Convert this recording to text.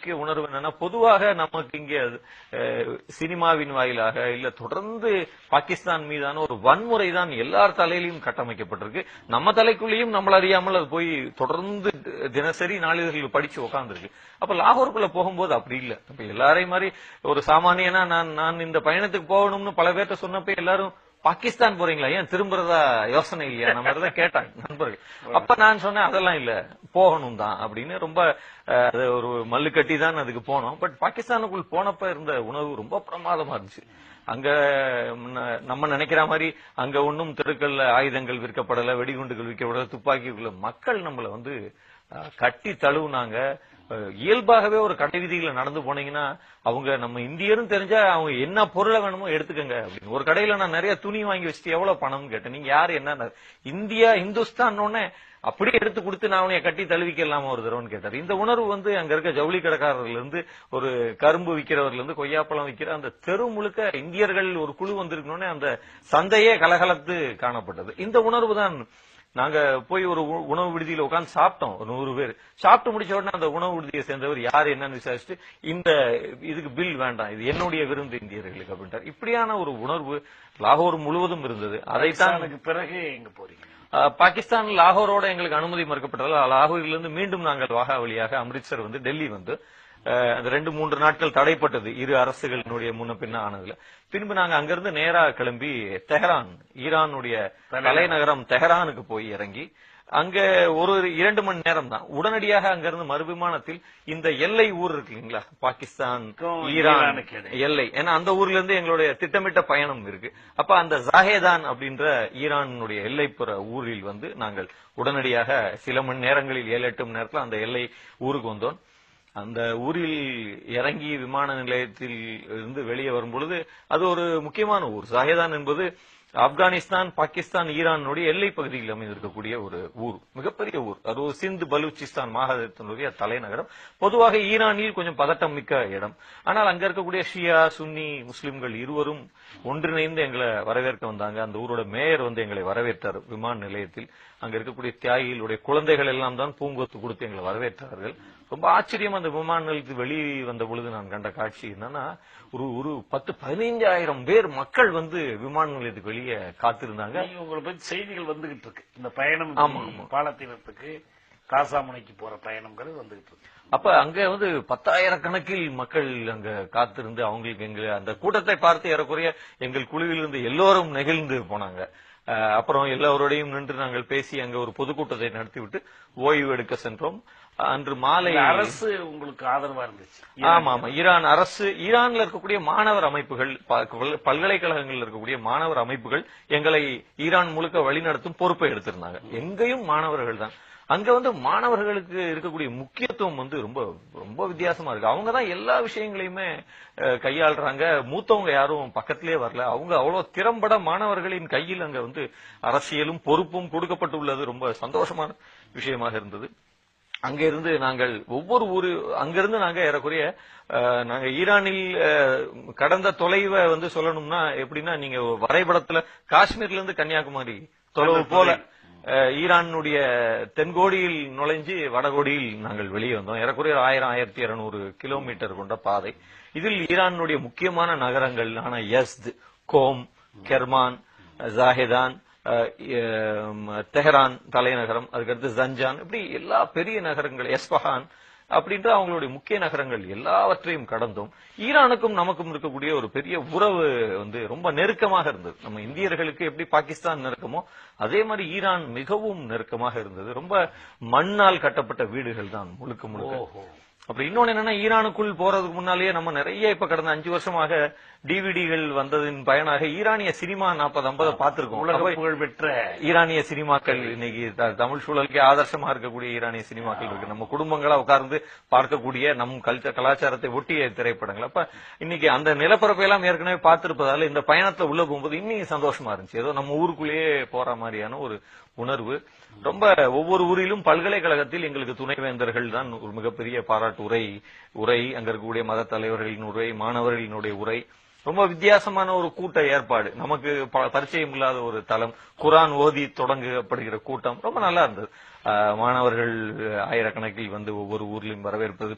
முக்கிய உணர்வு என்னன்னா, பொதுவாக நமக்கு இங்கே சினிமாவின் வாயிலாக இல்ல தொடர்ந்து பாகிஸ்தான் மீதான ஒரு வன்முறை தான் எல்லார் தலையிலையும் கட்டமைக்கப்பட்டிருக்கு. நம்ம தலைக்குள்ளேயும் நம்மள அறியாமல் அது போய் தொடர்ந்து தினசரி நாளிதழ்கள் படிச்சு உட்கார்ந்துருக்கு. அப்ப லாகூருக்குள்ள போகும்போது அப்படி இல்ல. இப்ப எல்லாரையும் மாதிரி ஒரு சாமானியனா நான் இந்த பயணத்துக்கு போகணும்னு பல பேர்ட்ட சொன்னப்ப எல்லாரும் பாகிஸ்தான் போறீங்களா, ஏன் திரும்புறதா யோசனை இல்லையா, நம்ம தான் கேட்டாங்க நண்பர்கள். அப்ப நான் சொன்னேன் அதெல்லாம் இல்ல, போகணும் தான் அப்படின்னு. ரொம்ப அது ஒரு மல்லு கட்டி தான் அதுக்கு போனோம். பட் பாகிஸ்தானுக்குள் போனப்ப இருந்த உணவு ரொம்ப பிரமாதமா இருந்துச்சு. அங்க நம்ம நினைக்கிற மாதிரி அங்க ஒன்னும் தெருக்கள்ல ஆயுதங்கள் விற்கப்படல, வெடிகுண்டுகள் விற்கப்படல, துப்பாக்கிக்குள்ள மக்கள் நம்மள கட்டி தழுவுனாங்க. இயல்பாகவே ஒரு கடை வீதியில நடந்து போனீங்கன்னா அவங்க நம்ம இந்தியரும் தெரிஞ்சா அவங்க என்ன பொருளை வேணுமோ எடுத்துக்கங்க அப்படின்னு. ஒரு கடையில நான் நிறைய துணி வாங்கி வச்சுட்டு எவ்வளவு பணம்னு கேட்டேன். நீங்க யாரு என்ன இந்தியா இந்துஸ்தான் அப்படியே எடுத்து கொடுத்து நான் அவனைய கட்டி தழுவிக்கலாமா ஒரு தடவைன்னு கேட்டார். இந்த உணர்வு அங்க இருக்க ஜவுளி கடைக்காரர்கள் இருந்து ஒரு கரும்பு விற்கிறவர்கள் இருந்து கொய்யாப்பழம் விற்கிற அந்த தெரு முழுக்க இந்தியர்கள் ஒரு குழு வந்திருக்கணும்னே அந்த சந்தையே கலகலத்து காணப்பட்டது. இந்த உணர்வு தான். நாங்க போய் ஒரு உணவு விடுதியில உட்கார்ந்து சாப்பிட்டோம். ஒரு 100 பேர் சாப்பிட்டு முடிச்ச உடனே அந்த உணவு விடுதியை சேர்ந்தவர் யாரு என்னன்னு விசாரிச்சுட்டு, இந்த இதுக்கு பில் வேண்டாம், இது என்னுடைய விருந்து இந்தியர்களுக்கு அப்படின்ட்டார். இப்படியான ஒரு உணர்வு லாகூர் முழுவதும் இருந்தது. அதைத்தான் பிறகு எங்க போறீங்க? பாகிஸ்தான் லாகூரோட எங்களுக்கு அனுமதி மறுக்கப்பட்டதால் லாகூரிலிருந்து மீண்டும் நாங்கள் வாகா வழியாக அம்ரித்சர் டெல்லி அந்த 2-3 நாட்கள் தடைப்பட்டது இரு அரசுகளினுடைய முன்ன பின்ன ஆனதுல. பின்பு நாங்க அங்கிருந்து நேரா கிளம்பி தெஹரான், ஈரானுடைய தலைநகரம் தெஹரானுக்கு போய் இறங்கி அங்க ஒரு 2 மணி நேரம் தான். உடனடியாக அங்கிருந்து மறுவிமானத்தில் இந்த எல்லை ஊர் இருக்கு இல்லைங்களா, பாகிஸ்தான் ஈரான் எல்லை, ஏன்னா அந்த ஊர்ல இருந்து எங்களுடைய திட்டமிட்ட பயணம் இருக்கு. அப்ப அந்த ஜாஹேதான் அப்படின்ற ஈரானுடைய எல்லைப்புற ஊரில் நாங்கள் உடனடியாக சில மணி நேரங்களில் 7-8 மணி நேரத்தில் அந்த எல்லை ஊருக்கு வந்தோம். அந்த ஊரில் இறங்கி விமான நிலையத்தில் இருந்து வெளியே வரும் பொழுது அது ஒரு முக்கியமான ஊர். ஜாஹேதான் என்பது ஆப்கானிஸ்தான், பாகிஸ்தான், ஈரானுடைய எல்லை பகுதியில் அமைந்திருக்கக்கூடிய ஒரு ஊர், மிகப்பெரிய ஊர். அது ஒரு சிந்து பலூச்சிஸ்தான் மாகாணத்தினுடைய தலைநகரம். பொதுவாக ஈரானில் கொஞ்சம் பதட்டம் மிக்க இடம். ஆனால் அங்க இருக்கக்கூடிய ஷியா சுன்னி முஸ்லிம்கள் இருவரும் ஒன்றிணைந்து எங்களை வரவேற்க வந்தாங்க. அந்த ஊரோட மேயர் எங்களை வரவேற்றார் விமான நிலையத்தில். அங்க இருக்கக்கூடிய தியாகிகளுடைய குழந்தைகள் எல்லாம் தான் பூங்கொத்து கொடுத்து எங்களை வரவேற்றார்கள். ரொம்ப ஆச்சரியம். அந்த விமான நிலையத்தில் வெளியே வந்த பொழுது நான் கண்ட காட்சி என்னன்னா, ஒரு 10-15 பேர் மக்கள் விமான நிலையத்துக்கு வெளியே காத்திருந்தாங்க. உங்களை பத்தி செய்திகள் வந்துகிட்டு இருக்கு. இந்த பயணம் பாலத்தீனத்துக்கு காசாமுனைக்கு போற பயணம்ங்கிறது வந்துகிட்டு இருக்கு. அப்ப அங்க 10,000 கணக்கில் மக்கள் அங்க காத்திருந்து அவங்களுக்கு அந்த கூட்டத்தை பார்த்து ஏறக்குறைய எங்கள் குழுவிலிருந்து எல்லோரும் நெகிழ்ந்து போனாங்க. அப்புறம் எல்லாரோடையும் நின்று நாங்கள் பேசி அங்க ஒரு பொதுக்கூட்டத்தை நடத்திவிட்டு ஓய்வு எடுக்க சென்றோம். அன்று மாலை அரசு உங்களுக்கு ஆதரவா இருந்துச்சு. ஆமா ஆமா, ஈரான் அரசு, ஈரான்ல இருக்கக்கூடிய மாணவர் அமைப்புகள், பல்கலைக்கழகங்கள் இருக்கக்கூடிய மாணவர் அமைப்புகள் எங்களை ஈரான் முழுக்க வழிநடத்தும் பொறுப்பை எடுத்திருந்தாங்க. எங்கேயும் மாணவர்கள் தான். அங்க மாணவர்களுக்கு இருக்கக்கூடிய முக்கியத்துவம் ரொம்ப ரொம்ப வித்தியாசமா இருக்கு. அவங்கதான் எல்லா விஷயங்களையுமே கையாளுறாங்க. மூத்தவங்க யாரும் பக்கத்திலே வரல. அவங்க அவ்வளவு திறம்பட மாணவர்களின் கையில் அங்க அரசியலும் பொறுப்பும் கொடுக்கப்பட்டுள்ளது ரொம்ப சந்தோஷமான விஷயமாக இருந்தது. அங்க இருந்து நாங்கள் ஒவ்வொரு ஊரு அங்கிருந்து நாங்க ஏறக்குறைய நாங்க ஈரானில் கடந்த தொலைவை சொல்லணும்னா எப்படின்னா, நீங்க வரைபடத்துல காஷ்மீர்ல இருந்து கன்னியாகுமரி தொலைவு போல ஈரானுடைய தென்கோடியில் நுழைஞ்சு வடகோடியில் நாங்கள் வெளியே வந்தோம். ஏறக்குறைய 1000-1200 கிலோமீட்டர் கொண்ட பாதை. இதில் ஈரானுடைய முக்கியமான நகரங்கள் ஆன யஸ்த், கோம், கெர்மான், ஜாஹேதான், தெஹரான் தலைநகரம், அதுக்கடுத்து ஜஞ்சான், இப்படி எல்லா பெரிய நகரங்கள், எஸ்பஹான் அப்படின்ற அவங்களுடைய முக்கிய நகரங்கள் எல்லாவற்றையும் கடந்தோம். ஈரானுக்கும் நமக்கும் இருக்கக்கூடிய ஒரு பெரிய உறவு ரொம்ப நெருக்கமாக இருந்தது. நம்ம இந்தியர்களுக்கு எப்படி பாகிஸ்தான் நெருக்கமோ அதே மாதிரி ஈரான் மிகவும் நெருக்கமாக இருந்தது. ரொம்ப மண்ணால் கட்டப்பட்ட வீடுகள் தான் முழுக்க முழுக்க. அப்புறம் இன்னொன்னு என்னன்னா, ஈரானுக்குள் போறதுக்கு முன்னாலேயே நம்ம நிறைய இப்ப கடந்த 5 வருஷமாக டிவிடிகள் வந்ததின் பயனாக ஈரானிய சினிமா 40-50 பார்த்திருக்கோம். உலக புகழ் பெற்ற ஈரானிய சினிமாக்கள் இன்னைக்கு தமிழ் சூழலுக்கே ஆதர்சமா இருக்கக்கூடிய ஈரானிய சினிமாக்கள் இருக்கு. நம்ம குடும்பங்களா உட்கார்ந்து பார்க்கக்கூடிய நம் கலாச்சாரத்தை ஒட்டிய திரைப்படங்கள். அப்ப இன்னைக்கு அந்த நிலப்பரப்பை எல்லாம் ஏற்கனவே பார்த்திருப்பதால இந்த பயணத்துல உள்ள போகும்போது இன்னும் சந்தோஷமா இருந்துச்சு. ஏதோ நம்ம ஊருக்குள்ளேயே போற மாதிரியான ஒரு உணர்வு. ரொம்ப ஒவ்வொரு ஊரிலும் பல்கலைக்கழகத்தில் எங்களுக்கு துணைவேந்தர்கள் தான் ஒரு மிகப்பெரிய பாராட்டு உரை, அங்க இருக்கக்கூடிய மத தலைவர்களின் உரை, மாணவர்களினுடைய உரை, ரொம்ப வித்தியாசமான ஒரு கூட்ட ஏற்பாடு. நமக்கு பரிச்சயம் இல்லாத ஒரு தளம், குரான் ஓதி தொடங்கப்படுகிற கூட்டம் ரொம்ப நல்லா இருந்தது. மாணவர்கள் ஆயிரக்கணக்கில் ஒவ்வொரு ஊர்லயும் வரவேற்பது.